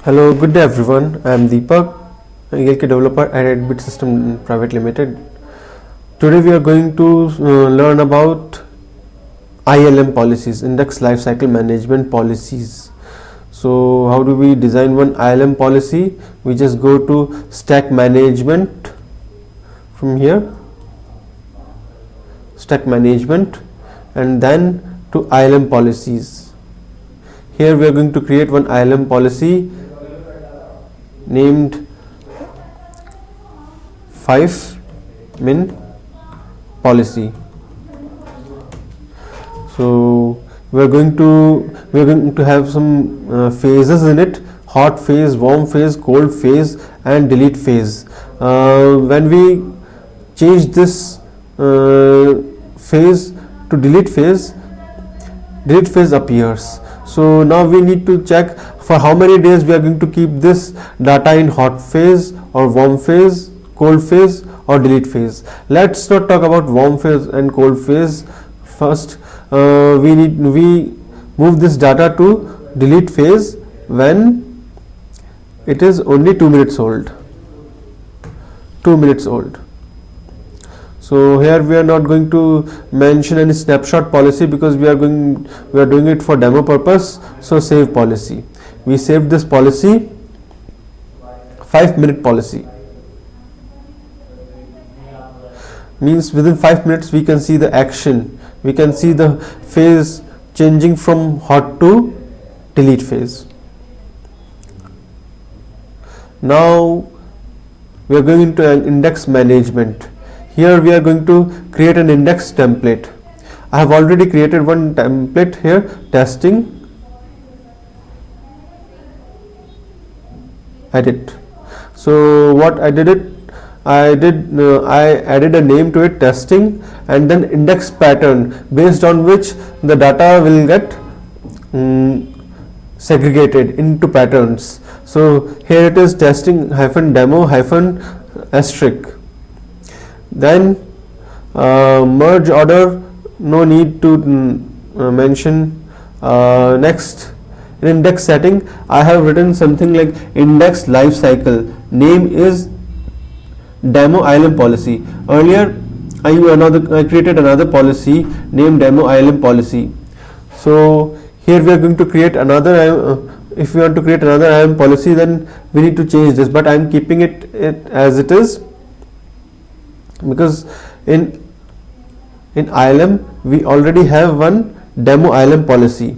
Hello, good day everyone. I am Deepak, ELK developer at 8-Bit System Private Limited. Today we are going to learn about ILM policies, Index Lifecycle Management Policies. So how do we design one ILM policy? We just go to Stack Management from here, Stack Management, and then to ILM Policies. Here we are going to create one ILM policy named 5min policy. So we are going to have some phases in it: hot phase, warm phase, cold phase, and delete phase. When we change this phase to delete phase appears. So now we need to check for how many days we are going to keep this data in hot phase or warm phase, cold phase or delete phase. Let's not talk about warm phase and cold phase first. We move this data to delete phase when it is only 2 minutes old. 2 minutes old. So here we are not going to mention any snapshot policy because we are doing it for demo purpose. So save policy. We saved this policy, 5-minute policy. Means within 5 minutes we can see the action. We can see the phase changing from hot to delete phase. Now we are going into an index management. Here we are going to create an index template. I have already created one template here, testing, edit. So what I added a name to it, testing, and then index pattern based on which the data will get segregated into patterns. So here it is testing -demo ***. Then merge order, no need to mention. Next, in index setting, I have written something like index lifecycle. Name is demo ILM policy. Earlier, I created another policy named demo ILM policy. So here we are going to create another. If we want to create another ILM policy, then we need to change this. But I am keeping it as it is, because in ILM we already have one demo ILM policy.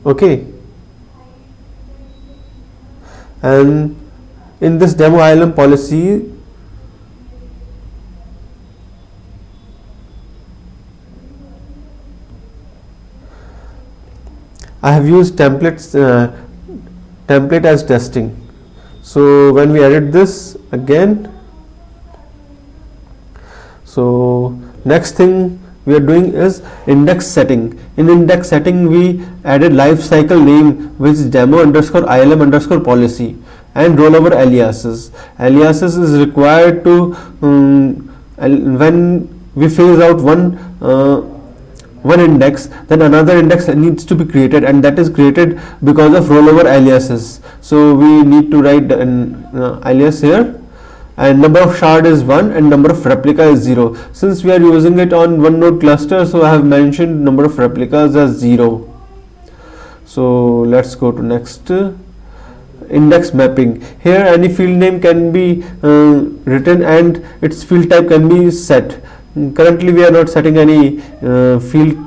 Okay, and in this demo ILM policy I have used template as testing. So when we edit this again, so next thing we are doing is index setting. In index setting we added lifecycle name, which is demo_ILM_ policy, and rollover aliases. Aliases is required to when we phase out one index, then another index needs to be created, and that is created because of rollover aliases. So we need to write an alias here, and number of shard is 1 and number of replica is 0. Since we are using it on one node cluster, so I have mentioned number of replicas as 0. So let's go to next. Index mapping. Here any field name can be written and its field type can be set. Currently we are not setting any field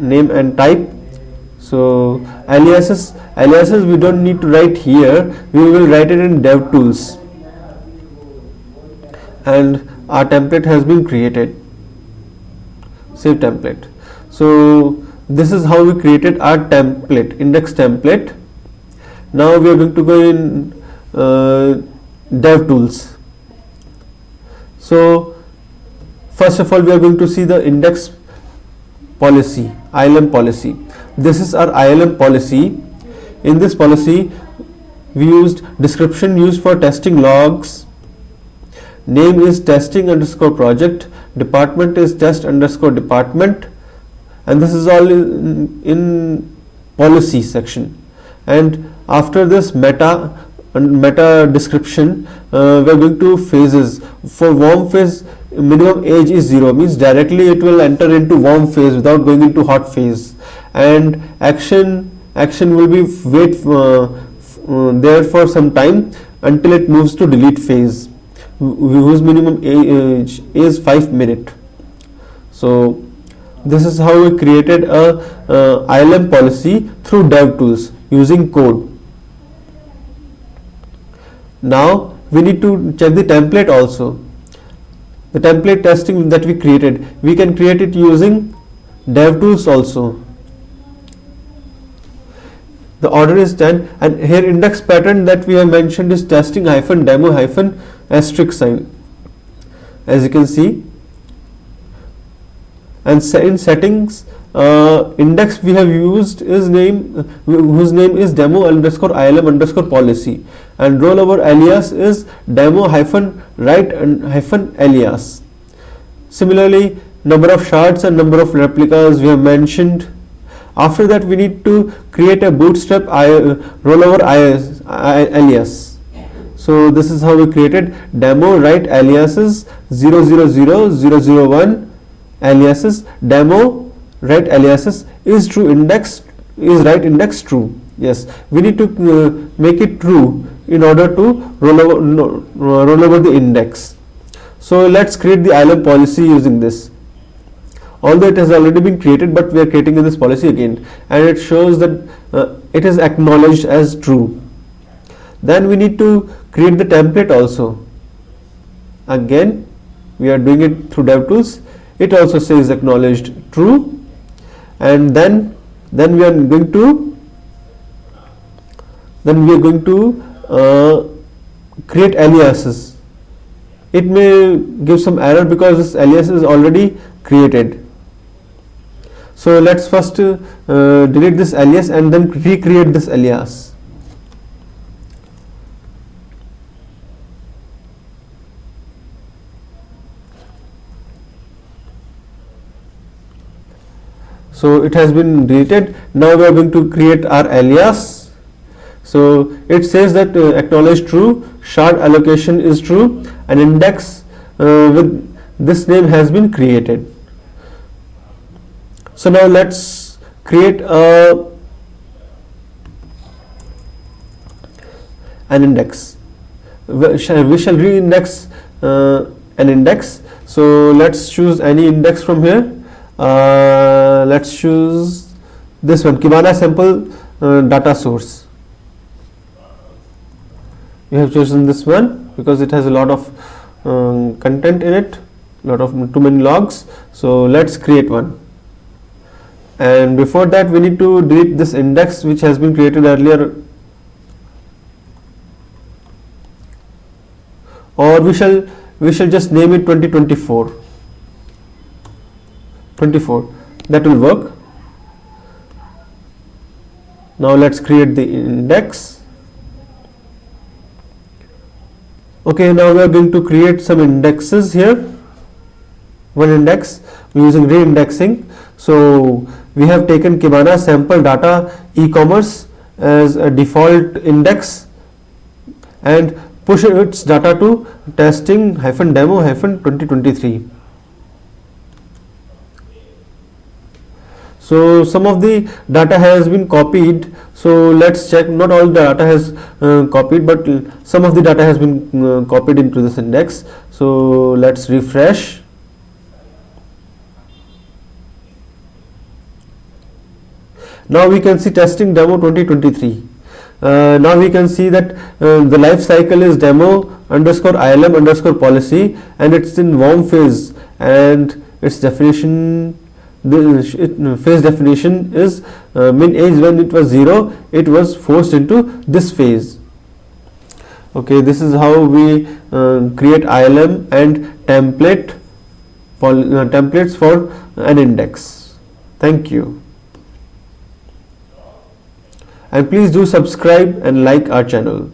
name and type. So aliases we don't need to write here, we will write it in dev tools, and our template has been created. Save template. So this is how we created our template, index template. Now we are going to go in dev tools. So first of all we are going to see the index policy, ILM policy. This is our ILM policy. In this policy we used description used for testing logs, name is testing_project, department is test_department, and this is all in policy section, and after this meta description, we are going to phases. For warm phase, minimum age is 0, means directly it will enter into warm phase without going into hot phase, and action will be wait there for some time until it moves to delete phase, whose minimum age is 5 minutes. So this is how we created a ILM policy through dev tools using code. Now we need to check the template also. The template testing that we created, we can create it using dev tools also. The order is 10, and here index pattern that we have mentioned is testing hyphen demo hyphen asterisk sign, as you can see. And in settings, index we have used is whose name is demo underscore ILM underscore policy, and rollover alias is demo hyphen write hyphen alias. Similarly, number of shards and number of replicas we have mentioned. After that, we need to create a bootstrap rollover alias. So this is how we created demo write aliases 000 aliases, demo write aliases is true index, is write index true. Yes, we need to make it true in order to roll over the index. So let's create the ILM policy using this. Although it has already been created, but we are creating in this policy again, and it shows that it is acknowledged as true. Then we need to create the template also. Again, we are doing it through DevTools. It also says acknowledged true, and then we are going to create aliases. It may give some error because this alias is already created. So let's first delete this alias and then recreate this alias. So it has been deleted. Now we are going to create our alias. So it says that acknowledge true, shard allocation is true, and index with this name has been created. So now let's create an index. We shall reindex an index. So let's choose any index from here. Let's choose this one, Kibana sample data source. We have chosen this one because it has a lot of content in it, too many logs. So let's create one. And before that, we need to delete this index which has been created earlier, or we shall just name it 2024. That will work. Now let's create the index. Okay, now we are going to create some indexes here. One index using reindexing. So we have taken Kibana sample data e-commerce as a default index and push its data to testing -demo -2023. So some of the data has been copied. So let's check. Not all the data has copied, but some of the data has been copied into this index. So let's refresh. Now we can see testing demo 2023. Now we can see that the life cycle is demo underscore ILM underscore policy, and it's in warm phase, and its definition, phase definition is min age when it was 0, it was forced into this phase. Okay, this is how we create ILM and templates for an index. Thank you. And please do subscribe and like our channel.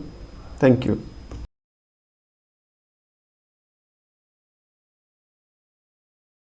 Thank you.